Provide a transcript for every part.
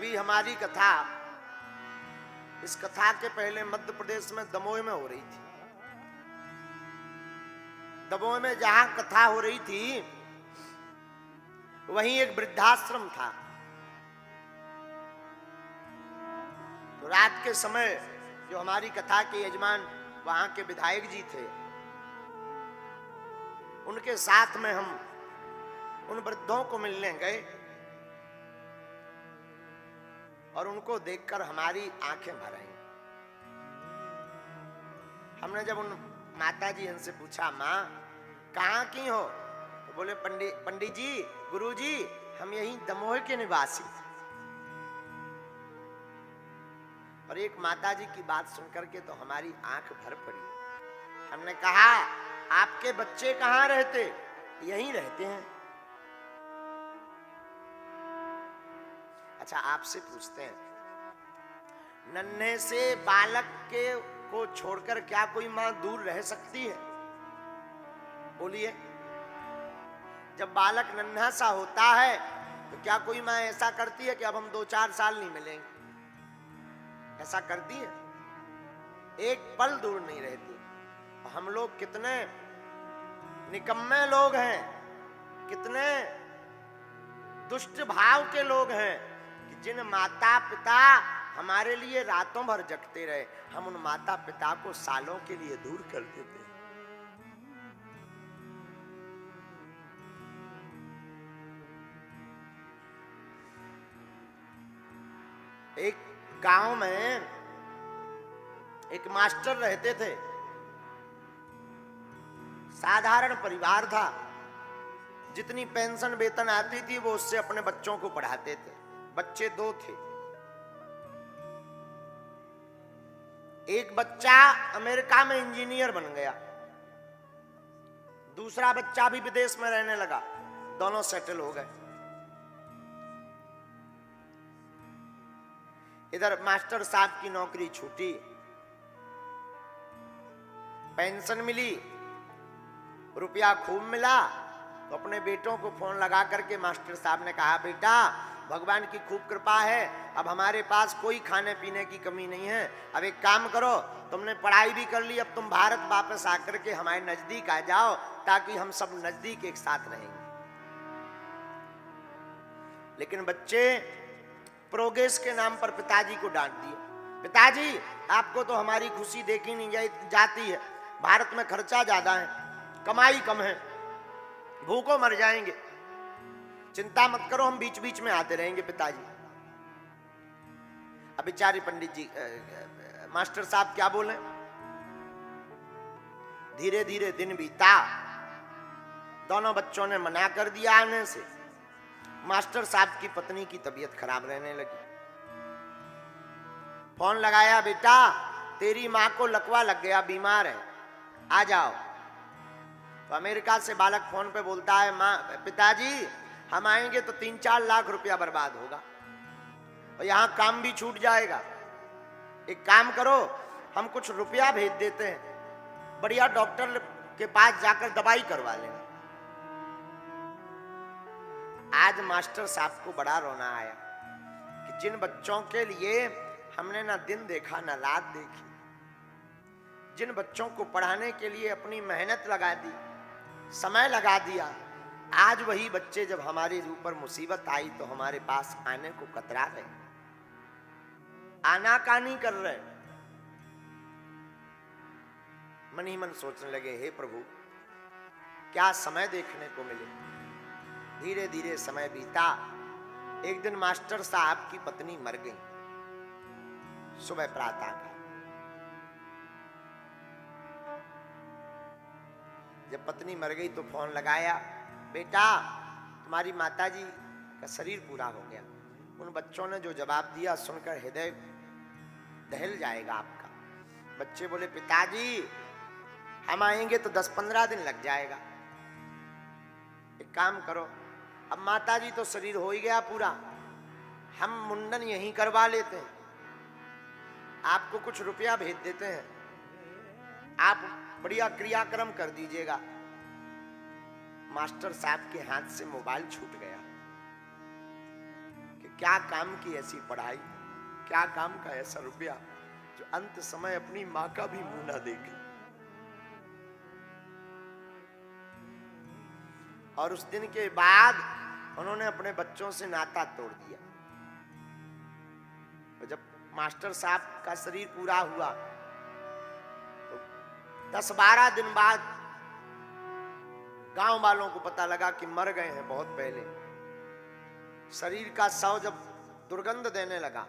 अभी हमारी कथा, इस कथा के पहले मध्य प्रदेश में दमोह में हो रही थी। दमोह में जहां कथा हो रही थी वहीं एक वृद्धाश्रम था। तो रात के समय जो हमारी कथा के यजमान वहां के विधायक जी थे, उनके साथ में हम उन वृद्धों को मिलने गए और उनको देखकर हमारी आंखें भर आई। हमने जब उन माता जी इनसे पूछा, माँ कहाँ की हो? तो बोले पंडित जी, गुरु जी, हम यहीं दमोह के निवासी। और एक माता जी की बात सुनकर के तो हमारी आंख भर पड़ी। हमने कहा, आपके बच्चे कहाँ रहते? यहीं रहते हैं। अच्छा, आपसे पूछते हैं, नन्हे से बालक के को छोड़कर क्या कोई मां दूर रह सकती है? बोलिए। जब बालक नन्हा सा होता है तो क्या कोई मां ऐसा करती है कि अब हम 2-4 साल नहीं मिलेंगे? ऐसा करती है? एक पल दूर नहीं रहती। हम लोग कितने निकम्मे लोग हैं, कितने दुष्ट भाव के लोग हैं कि जिन माता पिता हमारे लिए रातों भर जगते रहे, हम उन माता पिता को सालों के लिए दूर कर देते हैं। एक गांव में एक मास्टर रहते थे। साधारण परिवार था। जितनी पेंशन वेतन आती थी वो उससे अपने बच्चों को पढ़ाते थे। बच्चे 2 थे। एक बच्चा अमेरिका में इंजीनियर बन गया, दूसरा बच्चा भी विदेश में रहने लगा। दोनों सेटल हो गए। इधर मास्टर साहब की नौकरी छूटी, पेंशन मिली, रुपया खूब मिला। तो अपने बेटों को फोन लगा करके मास्टर साहब ने कहा, बेटा भगवान की खूब कृपा है, अब हमारे पास कोई खाने पीने की कमी नहीं है। अब एक काम करो, तुमने पढ़ाई भी कर ली, अब तुम भारत वापस आकर के हमारे नजदीक आ जाओ ताकि हम सब नजदीक एक साथ रहेंगे। लेकिन बच्चे प्रोग्रेस के नाम पर पिताजी को डांट दिए। पिताजी, आपको तो हमारी खुशी देखी नहीं जाती है। भारत में खर्चा ज्यादा है, कमाई कम है, भूखों मर जाएंगे। चिंता मत करो, हम बीच बीच में आते रहेंगे पिताजी। अब बेचारे पंडित जी मास्टर साहब क्या बोले। धीरे धीरे दिन बीता, दोनों बच्चों ने मना कर दिया आने से। मास्टर साहब की पत्नी की तबीयत खराब रहने लगी। फोन लगाया, बेटा तेरी मां को लकवा लग गया, बीमार है, आ जाओ। तो अमेरिका से बालक फोन पे बोलता है, मां पिताजी हम आएंगे तो 3-4 लाख रुपया बर्बाद होगा और यहां काम भी छूट जाएगा। एक काम करो, हम कुछ रुपया भेज देते हैं, बढ़िया डॉक्टर के पास जाकर दवाई करवा लेंगे। आज मास्टर साहब को बड़ा रोना आया कि जिन बच्चों के लिए हमने ना दिन देखा ना रात देखी, जिन बच्चों को पढ़ाने के लिए अपनी मेहनत लगा दी, समय लगा दिया, आज वही बच्चे जब हमारे ऊपर मुसीबत आई तो हमारे पास आने को कतरा रहे, आनाकानी कर रहे। मन ही मन सोचने लगे, हे प्रभु क्या समय देखने को मिले। धीरे धीरे समय बीता। एक दिन मास्टर साहब की पत्नी मर गई। सुबह प्रातः का जब पत्नी मर गई तो फोन लगाया, बेटा तुम्हारी माताजी का शरीर पूरा हो गया। उन बच्चों ने जो जवाब दिया सुनकर हृदय दहल जाएगा आपका। बच्चे बोले, पिताजी हम आएंगे तो 10-15 दिन लग जाएगा। एक काम करो, अब माताजी तो शरीर हो ही गया पूरा, हम मुंडन यहीं करवा लेते हैं, आपको कुछ रुपया भेज देते हैं, आप बढ़िया क्रियाक्रम कर दीजिएगा। मास्टर साहब के हाथ से मोबाइल छूट गया कि क्या काम की ऐसी पढ़ाई, क्या काम का ऐसा रुपया जो अंत समय अपनी मां का भी मुंह ना देखे। और उस दिन के बाद उन्होंने अपने बच्चों से नाता तोड़ दिया। तो जब मास्टर साहब का शरीर पूरा हुआ तो 10-12 दिन बाद गांव वालों को पता लगा कि मर गए हैं बहुत पहले। शरीर का शव जब दुर्गंध देने लगा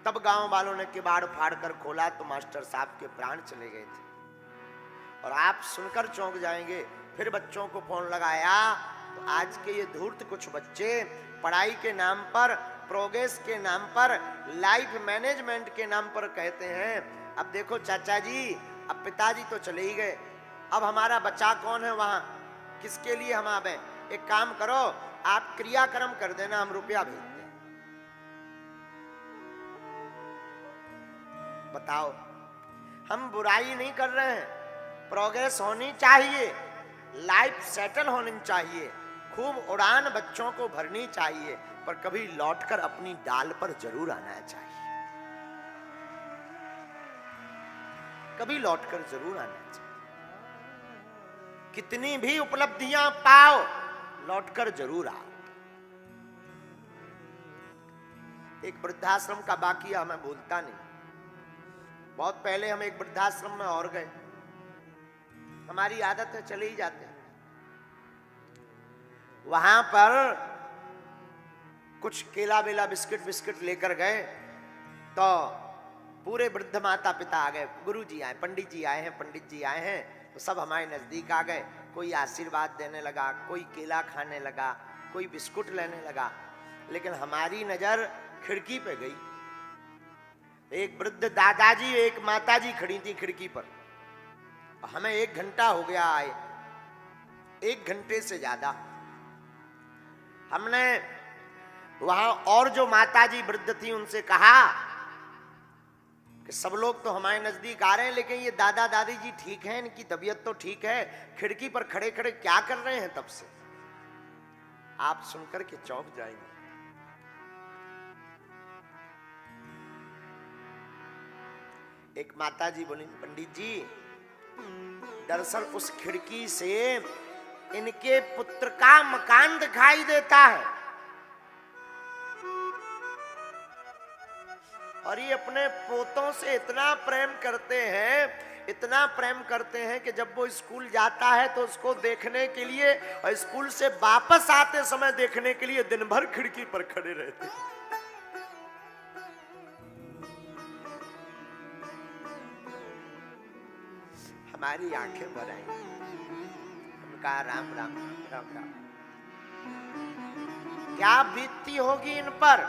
तब गांव वालों ने किवाड़ फाड़ कर खोला तो मास्टर साहब के प्राण चले गए थे। और आप सुनकर चौंक जाएंगे। फिर बच्चों को फोन लगाया तो आज के ये धूर्त कुछ बच्चे पढ़ाई के नाम पर, प्रोग्रेस के नाम पर, लाइफ मैनेजमेंट के नाम पर कहते हैं अब देखो चाचा जी, अब पिताजी तो चले ही गए, अब हमारा बच्चा कौन है वहां, किसके लिए हम आवे। एक काम करो, आप क्रियाक्रम कर देना, हम रुपया भेजते हैं। बताओ, हम बुराई नहीं कर रहे हैं, प्रोग्रेस होनी चाहिए, लाइफ सेटल होनी चाहिए, खूब उड़ान बच्चों को भरनी चाहिए, पर कभी लौटकर अपनी डाल पर जरूर आना चाहिए, कभी लौटकर जरूर आना चाहिए। कितनी भी उपलब्धियां पाओ, लौटकर जरूर आओ। एक वृद्धाश्रम का वाकया मैं भूलता नहीं। बहुत पहले हम एक वृद्धाश्रम में और गए, हमारी आदत है चले ही जाते हैं। वहां पर कुछ केला बेला बिस्किट लेकर गए तो पूरे वृद्ध माता पिता आ गए, गुरुजी आए, पंडित जी आए हैं, पंडित जी आए हैं, तो सब हमारे नजदीक आ गए। कोई आशीर्वाद देने लगा, कोई केला खाने लगा, कोई बिस्कुट लेने लगा। लेकिन हमारी नजर खिड़की पे गई। एक वृद्ध दादाजी, एक माताजी खड़ी थी खिड़की पर। हमें 1 घंटा हो गया आए, 1 घंटे से ज्यादा। हमने वहां और जो माताजी वृद्ध थी उनसे कहा कि सब लोग तो हमारे नजदीक आ रहे हैं, लेकिन ये दादा दादी जी ठीक हैं, इनकी तबीयत तो ठीक है, खिड़की पर खड़े खड़े क्या कर रहे हैं तब से। आप सुनकर के चौंक जाएंगे। एक माताजी बोली, पंडित जी दरअसल उस खिड़की से इनके पुत्र का मकान दिखाई देता है और ये अपने पोतों से इतना प्रेम करते हैं, इतना प्रेम करते हैं कि जब वो स्कूल जाता है तो उसको देखने के लिए और स्कूल से वापस आते समय देखने के लिए दिन भर खिड़की पर खड़े रहते हैं। हमारी आंखें भर आई। हम कहा राम राम राम राम। क्या बीतती होगी इन पर।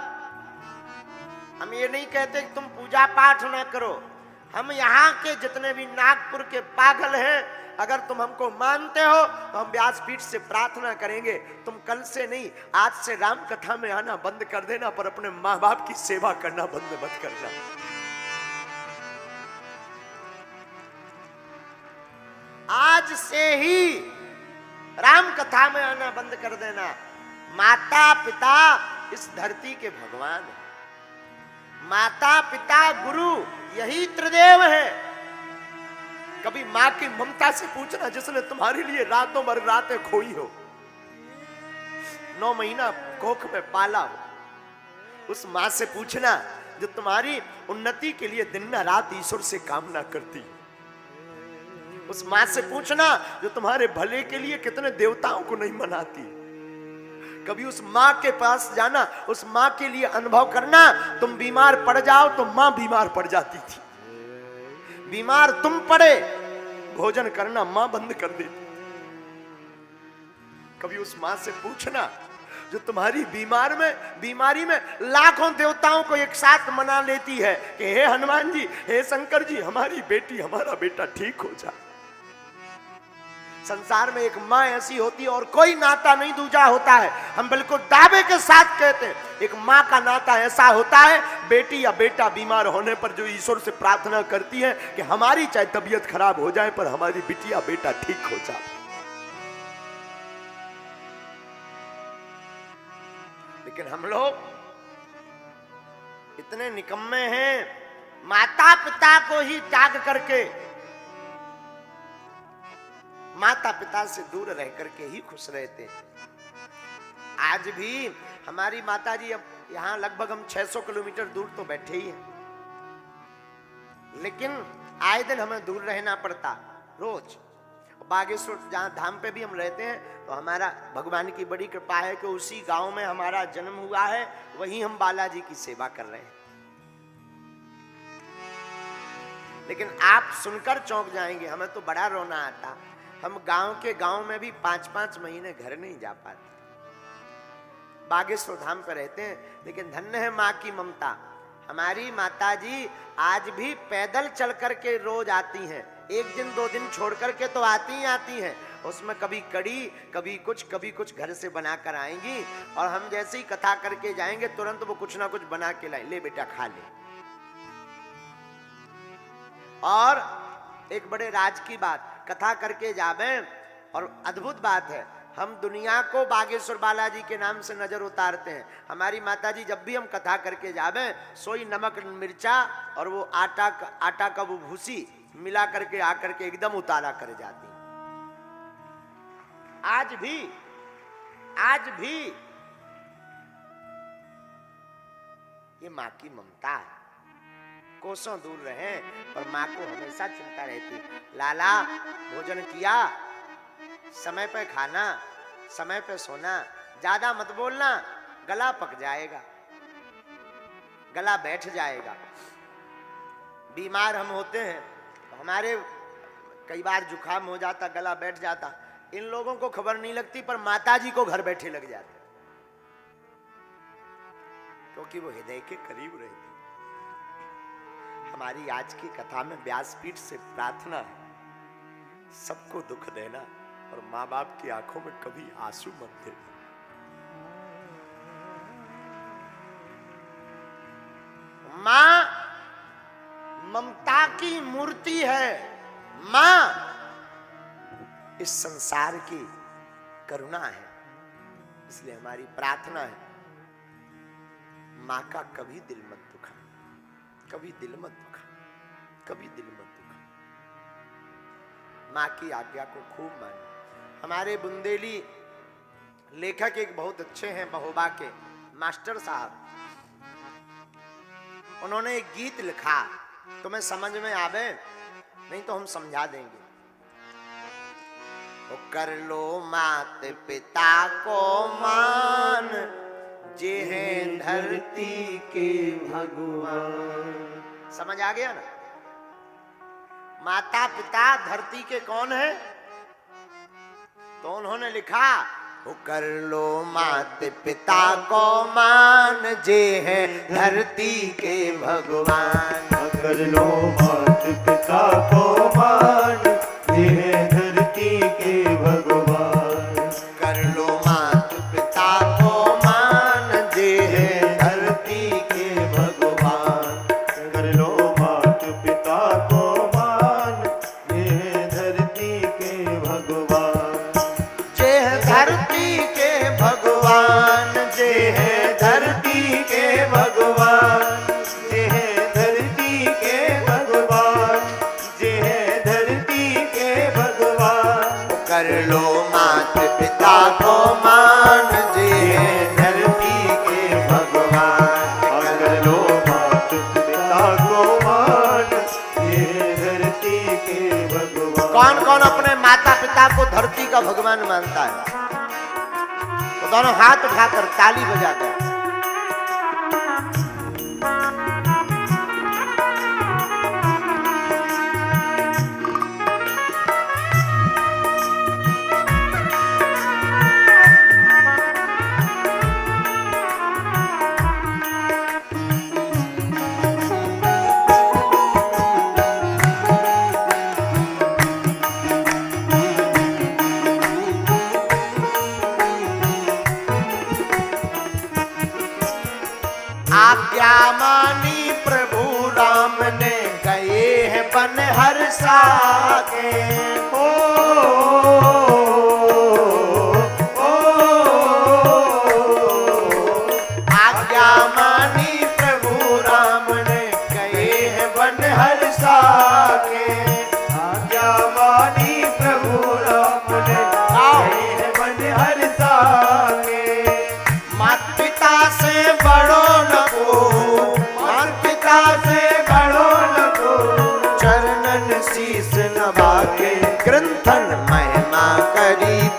हम ये नहीं कहते कि तुम पूजा पाठ ना करो। हम यहाँ के जितने भी नागपुर के पागल हैं, अगर तुम हमको मानते हो तो हम व्यासपीठ से प्रार्थना करेंगे, तुम कल से नहीं आज से राम कथा में आना बंद कर देना, पर अपने माँ बाप की सेवा करना बंद मत करना। आज से ही राम कथा में आना बंद कर देना। माता पिता इस धरती के भगवान है। माता पिता गुरु यही त्रिदेव है। कभी मां की ममता से पूछना जिसने तुम्हारे लिए रातों भर रातें खोई हो, 9 महीना कोख में पाला हो। उस मां से पूछना जो तुम्हारी उन्नति के लिए दिन रात ईश्वर से कामना करती। उस मां से पूछना जो तुम्हारे भले के लिए कितने देवताओं को नहीं मनाती। कभी उस मां के पास जाना, उस मां के लिए अनुभव करना। तुम बीमार पड़ जाओ तो मां बीमार पड़ जाती थी। बीमार तुम पड़े, भोजन करना मां बंद कर देती। कभी उस मां से पूछना जो तुम्हारी बीमारी में लाखों देवताओं को एक साथ मना लेती है कि हे हनुमान जी, हे शंकर जी, हमारी बेटी हमारा बेटा ठीक हो जाए। संसार में एक मां ऐसी होती है और कोई नाता नहीं दूजा होता है। हम बिल्कुल दावे के साथ कहते हैं एक मां का नाता ऐसा होता है, बेटी या बेटा बीमार होने पर जो ईश्वर से प्रार्थना करती है कि हमारी चाहे तबीयत खराब हो जाए पर हमारी बिटिया बेटा ठीक हो जाए। लेकिन हम लोग इतने निकम्मे हैं, माता पिता को ही त्याग करके, माता पिता से दूर रह करके ही खुश रहते। आज भी हमारी माता जी, अब यहाँ लगभग हम 600 किलोमीटर दूर तो बैठे ही हैं, लेकिन आए दिन हमें दूर रहना पड़ता रोज। बागेश्वर जहाँ धाम पे भी हम रहते हैं, तो हमारा भगवान की बड़ी कृपा है कि उसी गांव में हमारा जन्म हुआ है, वहीं हम बालाजी की सेवा कर रहे हैं। लेकिन आप सुनकर चौंक जाएंगे, हमें तो बड़ा रोना आता। हम गांव में भी 5-5 महीने घर नहीं जा पाते। बागेश्वर धाम पर रहते हैं, लेकिन धन्य है माँ की ममता। हमारी माता जी आज भी पैदल चल करके रोज आती हैं, 1 दिन 2 दिन छोड़ करके तो आती हैं। उसमें कभी कड़ी, कभी कुछ घर से बनाकर आएंगी, और हम जैसे ही कथा करके जाएंगे तुरंत वो कुछ ना कुछ बना के लाए, ले बेटा खा ले। और एक बड़े राज की बात, कथा करके जावे, और अद्भुत बात है, हम दुनिया को बागेश्वर बालाजी के नाम से नजर उतारते हैं। हमारी माताजी जब भी हम कथा करके जावे, सोई नमक मिर्चा और वो आटा का वो भूसी मिला करके आकर के एकदम उतारा कर जाती। आज भी ये माँ की ममता है। कोसों दूर रहे, पर माँ को हमेशा चिंता रहती, लाला भोजन किया, समय पे खाना, समय पे सोना, ज्यादा मत बोलना, गला पक जाएगा, गला बैठ जाएगा। बीमार हम होते हैं तो हमारे कई बार जुकाम हो जाता, गला बैठ जाता, इन लोगों को खबर नहीं लगती, पर माताजी को घर बैठे लग जाते, क्योंकि वो हृदय के करीब रहती। हमारी आज की कथा में व्यासपीठ से प्रार्थना है, सबको दुख देना और माँ बाप की आंखों में कभी आंसू मत देना। माँ ममता की मूर्ति है, माँ इस संसार की करुणा है। इसलिए हमारी प्रार्थना है, माँ का कभी दिल मत दुखा, कभी दिल मत दुखा, कभी दिल मत दुखा। माँ की आज्ञा को खूब मानो। हमारे बुंदेली लेखक एक बहुत अच्छे हैं, महोबा के मास्टर साहब, उन्होंने एक गीत लिखा, तुम्हें समझ में आवे, नहीं तो हम समझा देंगे। वो कर लो मात पिता को मान, जे हैं धरती के भगवान। समझ आ गया ना? माता पिता धरती के कौन है? तो उन्होंने लिखा, वो कर लो मात पिता को मान, जे हैं धरती के भगवान। कर लो मात पिता को मान, जे हैं धरती के भगवान। कर लो मात पिता को मान, जे हैं धरती के भगवान। कर लो मात पिता को मान, जे हैं धरती के भगवान। जे हैं धरती के भगवान, जे हैं धरती के भगवान, जे हैं धरती के भगवान, जे हैं धरती के भगवान। कर लो मात पिता को मान, जे हैं धरती के भगवान। कर लो मात पिता को मान, जे हैं धरती के भगवान। कौन कौन अपने माता पिता को धरती का भगवान मानता है? तो दोनों हाथ उठाकर ताली बजाकर आज्ञा मानी प्रभु राम ने, गए हैं बन हर्षा के। ओ आज्ञा मानी प्रभु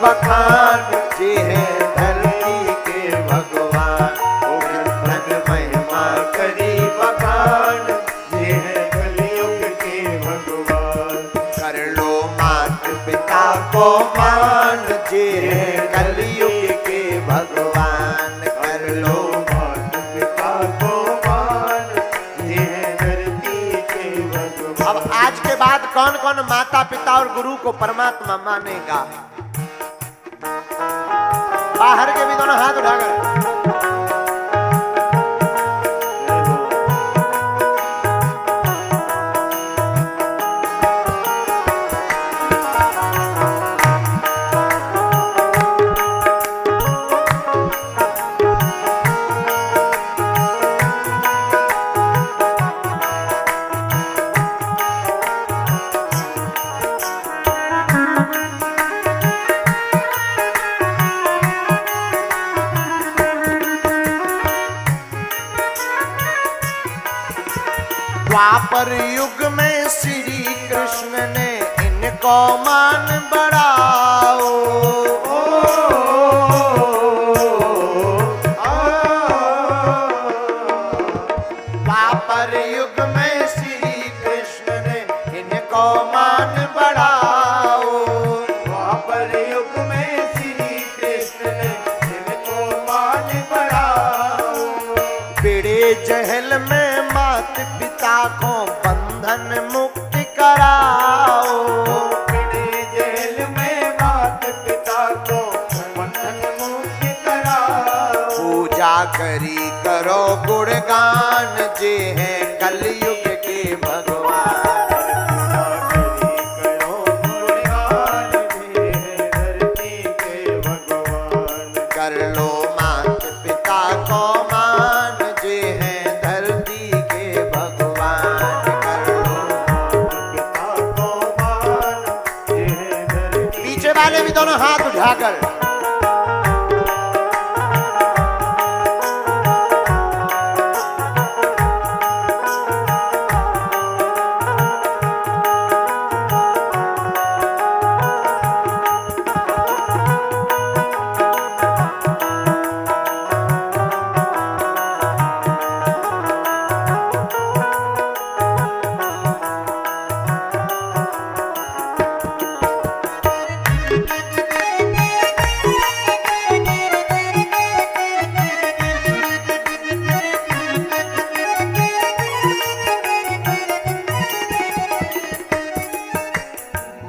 बखान जे है धरती के भगवान। ओ कीर्तन महिमा करी बखान जे है कलयुग के भगवान। कर लो मात पिता को मान जे है कलयुग के भगवान। कर लो मात पिता को मान जे है धरती के भगवान। अब आज के बाद कौन कौन माता पिता और गुरु को परमात्मा मानेगा? बाहर के भी दोनों हाथ उठाकर। द्वापर युग में श्री कृष्ण ने इनको मान बढ़ाओ। द्वापर युग में श्री कृष्ण ने इनको मान बढ़ाओ। द्वापर युग में श्री कृष्ण ने इनको मान बढ़ाओ। बेड़े जहल में मात पिता को बंधन मुक्त कराओ। बिने जेल में मात पिता को बंधन मुक्त कराओ। पूजा करी करो गुणगान जे है कलयुग के भगवान। करो गुणगान जे है धरती के भगवान। कर लो मात पिता को मान जे है धरती के भगवान। कर लो पिता को मान जे है धरती। पीछे वाले भी दोनों हाथ उठाकर।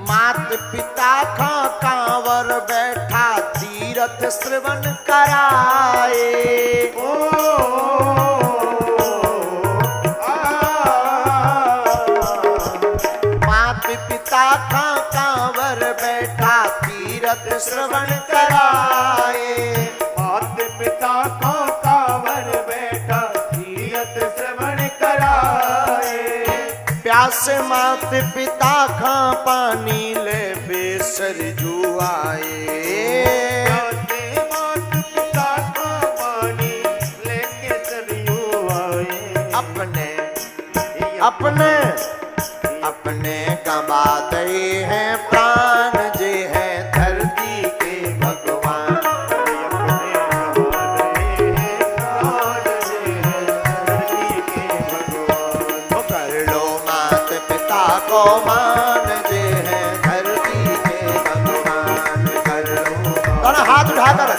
मात पिता का कांवर बैठा तीरथ श्रवण कराए। मात पिता का कांवर बैठा तीरथ श्रवण कराए। मात पिता को कांवर बैठा तीरथ श्रवण कराए। प्यास मात पिता का पानी ले बेसर जुआए। मात पिता का पानी लेके सरयू आए। अपने अपने अपने गंवा दे हैं प्राण जे है धरती के भगवान। कर लो मात पिता को मान जे है धरती के भगवान। कर लो दोनों हाथ उठाकर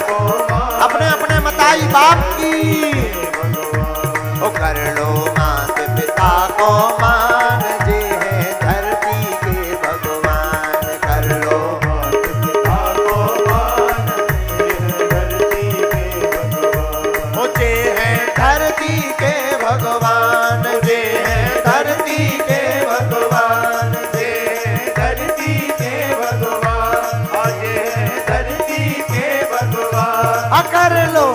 अपने अपने मताई बाप की। ओ कर लो मात पिता को मान जे है धरती के भगवान। कर लो मात पिता को मान जे है धरती के भगवान। ओ जे है धरती के भगवान। जे है धरती के भगवान। जे धरती के भगवान। आज धरती के भगवान। कर लो